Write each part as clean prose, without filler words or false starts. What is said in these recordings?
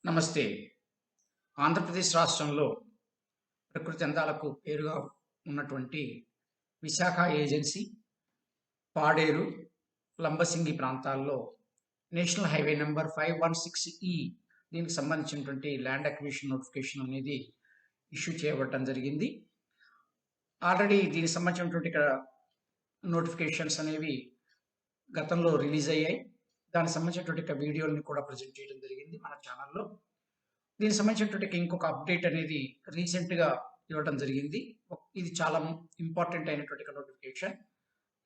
నమస్తే. ఆంధ్రప్రదేశ్ రాష్ట్రంలో ప్రకృతి అందాలకు పేరుగా ఉన్నటువంటి విశాఖ ఏజెన్సీ, పాడేరు, లంబసింగి ప్రాంతాల్లో నేషనల్ హైవే నంబర్ 516 దీనికి సంబంధించినటువంటి ల్యాండ్ అక్విజిషన్ నోటిఫికేషన్ అనేది ఇష్యూ చేయబడటం జరిగింది. ఆల్రెడీ దీనికి సంబంధించినటువంటి నోటిఫికేషన్స్ అనేవి గతంలో రిలీజ్ అయ్యాయి. దానికి సంబంధించినటువంటి వీడియోలని కూడా ప్రజెంట్ చేయడం జరిగింది మన ఛానల్‌లో. దీనికి సంబంధించినటువంటి ఇంకొక అప్డేట్ అనేది రీసెంట్‌గా ఇవ్వటం జరిగింది. ఇది చాలా ఇంపార్టెంట్ అయినటువంటి నోటిఫికేషన్.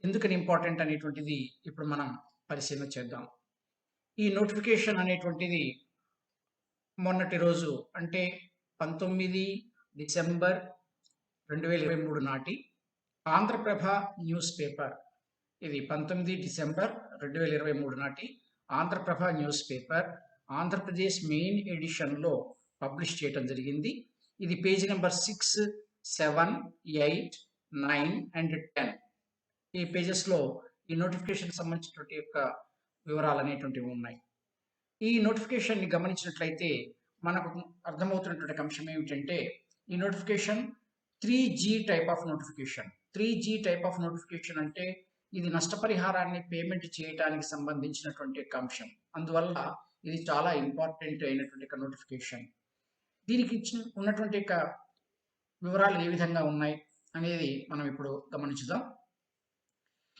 ఎందుకని ఇంపార్టెంట్ అనేటువంటిది ఇప్పుడు మనం పరిశీలన చేద్దాం. ఈ నోటిఫికేషన్ అనేటువంటిది మొన్నటి రోజు అంటే 19 డిసెంబర్ 2023 నాటి ఆంధ్రప్రభ న్యూస్ పేపర్, ఇది 19 డిసెంబర్ 2023 నాటి Andhra Prabha news paper Andhra Pradesh main ఎడిషన్‌లో పబ్లిష్ చేయటం జరిగింది. ఇది పేజీ నంబర్ 6, 7, 8, 9 అండ్ 10 ఈ పేజెస్‌లో ఈ నోటిఫికేషన్‌కి సంబంధించినటువంటి వివరాలనేటువంటివి ఉన్నాయి. ఈ నోటిఫికేషన్‌ని గమనించినట్లయితే మనకు అర్థమవుతున్నటువంటి అంశం ఏమిటంటే, ఈ notification 3G type of notification. 3G type of notification అంటే ఇది నష్టపరిహారాన్ని పేమెంట్ చేయటానికి సంబంధించినటువంటి అంశం. అందువల్ల ఇది చాలా ఇంపార్టెంట్ అయినటువంటి నోటిఫికేషన్. దీనికి ఉన్నటువంటి వివరాలు ఏ విధంగా ఉన్నాయి అనేది మనం ఇప్పుడు గమనించుదాం.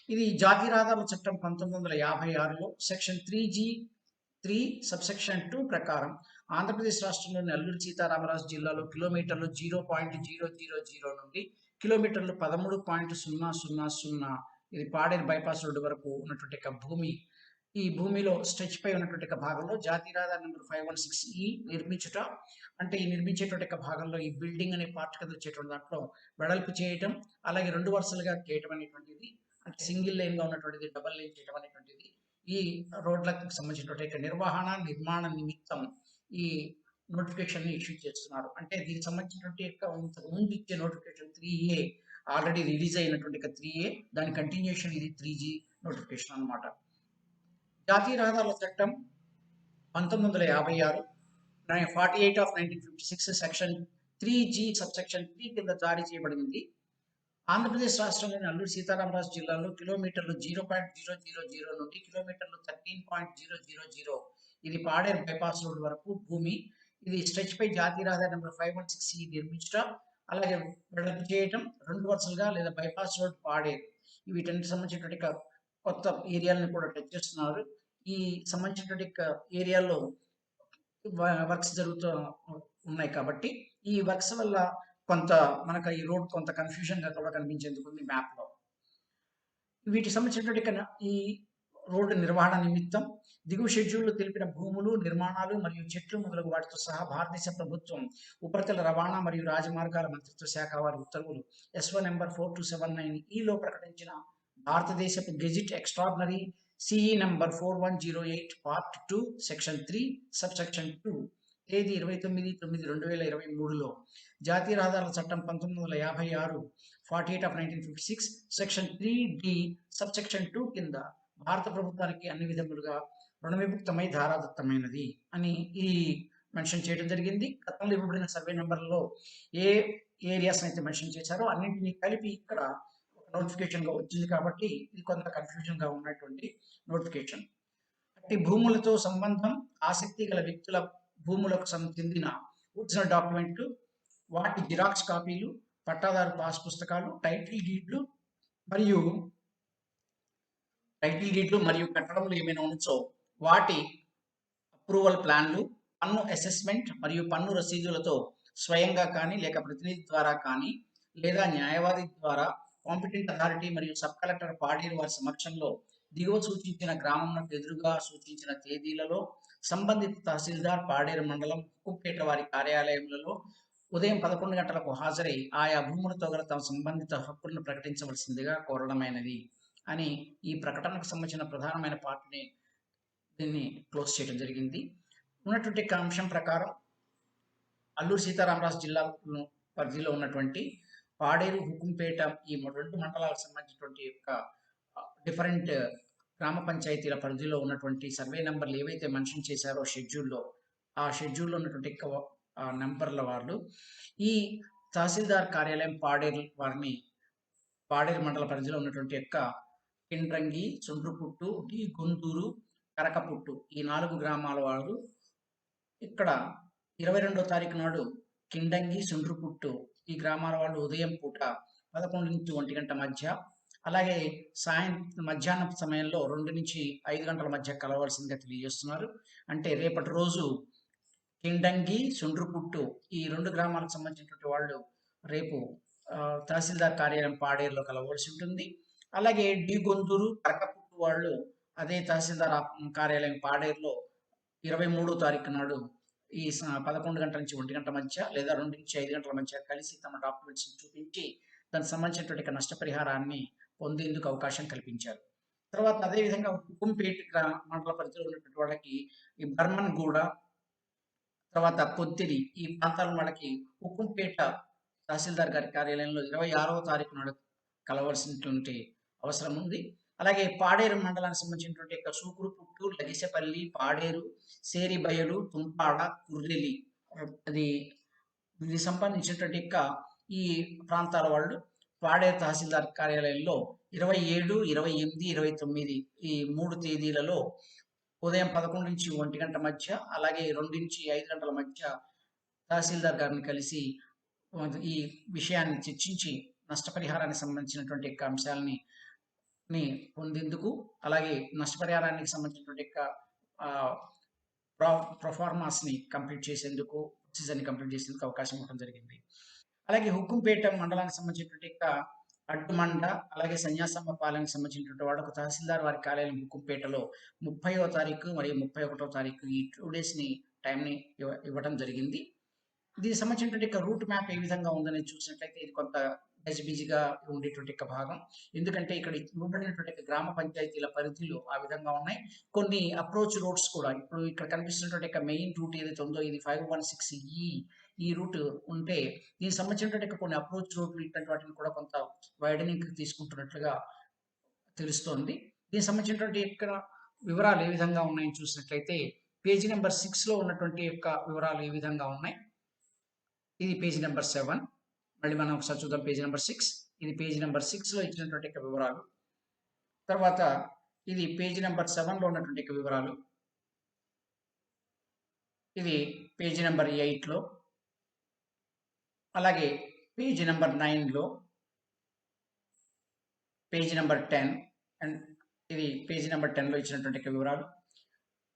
ఇది జాతీయ రహదారుల చట్టం 1956లో సెక్షన్ 3G(3) సబ్సెక్షన్ 2 ప్రకారం ఆంధ్రప్రదేశ్ రాష్ట్రంలోని అల్లూరి సీతారామరాజు జిల్లాలో కిలోమీటర్లు 0.000 నుండి కిలోమీటర్లు 13.000 ఇది పాడేరు బైపాస్ రోడ్డు వరకు ఉన్నటువంటి భూమి. ఈ భూమిలో స్ట్రెచ్ పై ఉన్నటువంటి భాగంలో జాతీయ రహదారి నంబర్ 516 నిర్మించుట అంటే ఈ నిర్మించేటువంటి భాగంలో ఈ బిల్డింగ్ అనే పార్ట్ కింద వచ్చేటువంటి దాంట్లో వెడల్పు చేయటం, అలాగే 2 వరుసలుగా చేయటం అనేటువంటిది, అంటే సింగిల్ లైన్ గా ఉన్నటువంటిది డబుల్ లైన్ చేయటం అనేటువంటిది ఈ రోడ్లకు సంబంధించినటువంటి నిర్వహణ నిర్మాణ నిమిత్తం ఈ నోటిఫికేషన్ ని ఇష్యూ చేస్తున్నారు. అంటే దీనికి సంబంధించినటువంటి ముందు ఇచ్చే నోటిఫికేషన్ 3A ఆల్రెడీ రిలీజ్ అయినటువంటి 3A దాని కంటిన్యూషన్ ఇది 3G నోటిఫికేషన్ అన్నమాట. జాతీయ రహదారుల చట్టం 1956 48 ఆఫ్ 1956 సెక్షన్ 3G సబ్సెక్షన్ 3 కింద జారీ చేయబడింది. ఆంధ్రప్రదేశ్ రాష్ట్రంలోని అల్లూరి సీతారామరాజు జిల్లాలో కిలోమీటర్లు 0.000 నుండి కిలోమీటర్లు 13.000 ఇది పాడేరు బైపాస్ రోడ్ వరకు భూమి. ఇది స్ట్రెచ్ పై జాతీయ రహదారి నంబర్ 516 నిర్మించడం, అలాగే వెడల్పు చేయటం, 2 వరుసలుగా లేదా బైపాస్ రోడ్ పాడేరు వీటన్నిటికి సంబంధించినటువంటి కొత్త ఏరియాలను కూడా టచ్ చేస్తున్నారు. ఈ సంబంధించినటువంటి ఏరియాలో వర్క్స్ జరుగుతూ ఉన్నాయి కాబట్టి ఈ వర్క్స్ వల్ల కొంత మనకు ఈ రోడ్ కొంత కన్ఫ్యూజన్ గా కూడా కనిపించేందుకు ఉంది మ్యాప్ లో. వీటికి సంబంధించినటువంటి ఈ రోడ్డు నిర్వహణ నిమిత్తం దిగువ షెడ్యూల్లో తెలిపిన భూములు, నిర్మాణాలు మరియు చెట్లు మొదలగు వాటితో సహా భారతదేశ ప్రభుత్వం ఉపరితల రవాణా మరియు రాజమార్గాల మంత్రిత్వ శాఖ వారి ఉత్తర్వులు S1 నంబర్ 4279 ప్రకటించిన భారతదేశపు gazette extraordinary CE number 4108 part 2 section 3 subsection 2 తేదీ 29/9/2023లో జాతీయ రహదారుల చట్టం 1956 48 ఆఫ్ 1956 సెక్షన్ 3D సబ్సెక్షన్ 2 కింద భారత ప్రభుత్వానికి అన్ని విధములుగా రుణవిముక్తమై ధారాదత్తమైనది అని ఈ మెన్షన్ చేయడం జరిగింది. గతంలో ఇవ్వబడిన సర్వే నెంబర్లలో ఏ ఏరియాస్ అయితే మెన్షన్ చేశారో అన్నింటినీ కలిపి ఇక్కడ నోటిఫికేషన్ గా వచ్చింది కాబట్టి ఇది కొంత కన్ఫ్యూజన్ గా ఉన్నటువంటి నోటిఫికేషన్. అట్టి భూములతో సంబంధం ఆసక్తి గల వ్యక్తుల భూములకు చెందిన ఒరిజినల్ డాక్యుమెంట్లు, వాటి జిరాక్స్ కాపీలు, పట్టాదారు పాస్ పుస్తకాలు, టైటిల్ డీడ్లు మరియు కట్టడములు ఏమైనా ఉంచో వాటి అప్రూవల్ ప్లాన్లు, పన్ను అసెస్మెంట్ మరియు పన్ను రసీదులతో స్వయంగా కానీ లేక ప్రతినిధి ద్వారా కానీ లేదా న్యాయవాది ద్వారా కాంపిటెంట్ అథారిటీ మరియు సబ్ కలెక్టర్ పాడేరు వారి సమక్షంలో దిగువ సూచించిన గ్రామంకు ఎదురుగా సూచించిన తేదీలలో సంబంధిత తహసీల్దార్ పాడేరు మండలం హుకుంపేట వారి కార్యాలయములలో ఉదయం 11 గంటలకు హాజరై ఆయా భూములతో గల తమ సంబంధిత హక్కులను ప్రకటించవలసిందిగా కోరడమైనది అని ఈ ప్రకటనకు సంబంధించిన ప్రధానమైన పార్ట్ని దీన్ని క్లోజ్ చేయడం జరిగింది. ఉన్నటువంటి అంశం ప్రకారం అల్లూరి సీతారామరాజు జిల్లా పరిధిలో ఉన్నటువంటి పాడేరు, హుకుంపేట ఈ 2 మండలాలకు సంబంధించినటువంటి డిఫరెంట్ గ్రామ పంచాయతీల పరిధిలో ఉన్నటువంటి సర్వే నెంబర్లు ఏవైతే మెన్షన్ చేశారో షెడ్యూల్లో ఆ షెడ్యూల్‌లో ఉన్నటువంటి నంబర్ల వాళ్ళు ఈ తహసీల్దార్ కార్యాలయం పాడేరు వారిని పాడేరు మండల పరిధిలో ఉన్నటువంటి కిండ్రంగి, సుండ్రుపుట్టు, డి గుంటూరు, కరకపుట్టు ఈ 4 గ్రామాల వారు ఇక్కడ 22వ తారీఖు నాడు కిండంగి, సుండ్రుపుట్టు ఈ గ్రామాల వాళ్ళు ఉదయం పూట 11-1 గంట మధ్య, అలాగే మధ్యాహ్నం సమయంలో 2-5 గంటల మధ్య కలవాల్సిందిగా తెలియజేస్తున్నారు. అంటే రేపటి రోజు కిండంగి, సుండ్రుపుట్టు ఈ 2 గ్రామాలకు సంబంధించినటువంటి వాళ్ళు రేపు తహసీల్దార్ కార్యాలయం పాడేరులో కలవలసి ఉంటుంది. అలాగే డి గొంతూరు, కరకపుట్టు వాళ్ళు అదే తహసీల్దార్ కార్యాలయం పాడేరులో 23వ తారీఖు నాడు ఈ 11 గంటల నుంచి 1 గంట మధ్య లేదా 2-5 గంటల మధ్య కలిసి తమ డాక్యుమెంట్స్‌ని చూపించి దానికి సంబంధించినటువంటి నష్టపరిహారాన్ని పొందేందుకు అవకాశం కల్పించారు. తర్వాత అదే విధంగా హుకుంపేట మండల పరిధిలో ఉన్నటువంటి వాళ్ళకి ఈ బర్మన్‌గూడ, తర్వాత పొత్తిడి ఈ ప్రాంతాల వాళ్ళకి హుకుంపేట తహసీల్దార్ గారి కార్యాలయంలో 26వ తారీఖు నాడు కలవలసినటువంటి అవసరం ఉంది. అలాగే పాడేరు మండలానికి సంబంధించినటువంటి సూకురుపుట్టు, లగిసెపల్లి, పాడేరు, సేరిబయలు, తుంపాడ, కుర్రెలి అది ఇది సంబంధించినటువంటి ఈ ప్రాంతాల వాళ్ళు పాడేరు తహసీల్దార్ కార్యాలయంలో 27, 28, 29 ఈ 3 తేదీలలో ఉదయం 11-1 గంట మధ్య, అలాగే 2-5 గంటల మధ్య తహసీల్దార్ గారిని కలిసి ఈ విషయాన్ని చర్చించి నష్టపరిహారానికి సంబంధించినటువంటి అంశాలని పొందేందుకు, అలాగే నష్టపరిహారానికి సంబంధించినటువంటి ప్రొఫార్మాస్‌ని కంప్లీట్ చేసేందుకు, ప్రొసీజర్‌ని కంప్లీట్ చేసేందుకు అవకాశం ఇవ్వడం జరిగింది. అలాగే హుకుంపేట మండలానికి సంబంధించినటువంటి అడ్డుమండ, అలాగే సన్యాసమ్మపాలెంకి సంబంధించినటువంటి వాళ్ళకు తహసీల్దార్ వారి కార్యాలయం హుకుంపేటలో 30వ తారీఖు మరియు 31వ తారీఖు ఈ 2 డేస్‌ని టైంని ఇవ్వడం జరిగింది. దీనికి సంబంధించినటువంటి రూట్ మ్యాప్ ఏ విధంగా ఉందని చూసినట్లయితే ఇది కొంత గజిబిజిగా ఉండేటువంటి భాగం. ఎందుకంటే ఇక్కడ ఇవ్వబడినటువంటి గ్రామ పంచాయతీల పరిధిలో ఆ విధంగా ఉన్నాయి. కొన్ని అప్రోచ్ రోడ్స్ కూడా ఇప్పుడు ఇక్కడ కనిపిస్తున్నటువంటి మెయిన్ రూట్ ఏదైతే ఉందో ఇది 516 ఈ రూట్ ఉంటే దీనికి సంబంధించినటువంటి కొన్ని అప్రోచ్ రోడ్లు ఇట్లాంటి వాటిని కూడా కొంత వైడనింగ్ తీసుకుంటున్నట్లుగా తెలుస్తోంది. దీనికి సంబంధించినటువంటి వివరాలు ఏ విధంగా ఉన్నాయని చూసినట్లయితే పేజీ నెంబర్ 6లో ఉన్నటువంటి వివరాలు ఏ విధంగా ఉన్నాయి. ఇది పేజీ నెంబర్ 7. మళ్ళీ మనం ఒకసారి చూద్దాం పేజీ నెంబర్ 6. ఇది పేజీ నెంబర్ 6లో ఇచ్చినటువంటి వివరాలు. తర్వాత ఇది పేజీ నెంబర్ 7లో ఉన్నటువంటి వివరాలు. ఇది పేజీ నెంబర్ 8లో, అలాగే పేజీ నెంబర్ 9లో, పేజీ నెంబర్ 10 అండ్ ఇది పేజీ నెంబర్ 10లో ఇచ్చినటువంటి వివరాలు.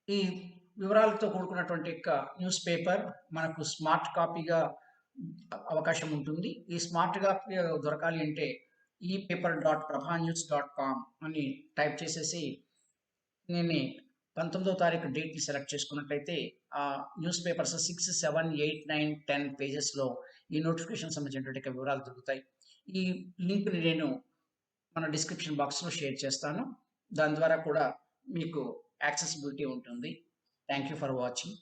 ఈ వివరాలతో కూడుకున్నటువంటి న్యూస్ పేపర్ మనకు స్మార్ట్ కాపీగా అవకాశం ఉంటుంది. ఈ స్మార్ట్ కాపీ దొరకాలి అంటే epaper.prabhanews.com అని టైప్ చేసేసి నేను 19వ తారీఖు డేట్ని సెలెక్ట్ చేసుకున్నట్లయితే ఆ న్యూస్ పేపర్స్ 6, 7, 8, 9, 10 పేజెస్లో ఈ నోటిఫికేషన్ సంబంధించినటువంటి వివరాలు దొరుకుతాయి. ఈ లింక్ని నేను మన డిస్క్రిప్షన్ బాక్స్లో షేర్ చేస్తాను. దాని ద్వారా కూడా మీకు యాక్సెసిబిలిటీ ఉంటుంది. Thank you for watching.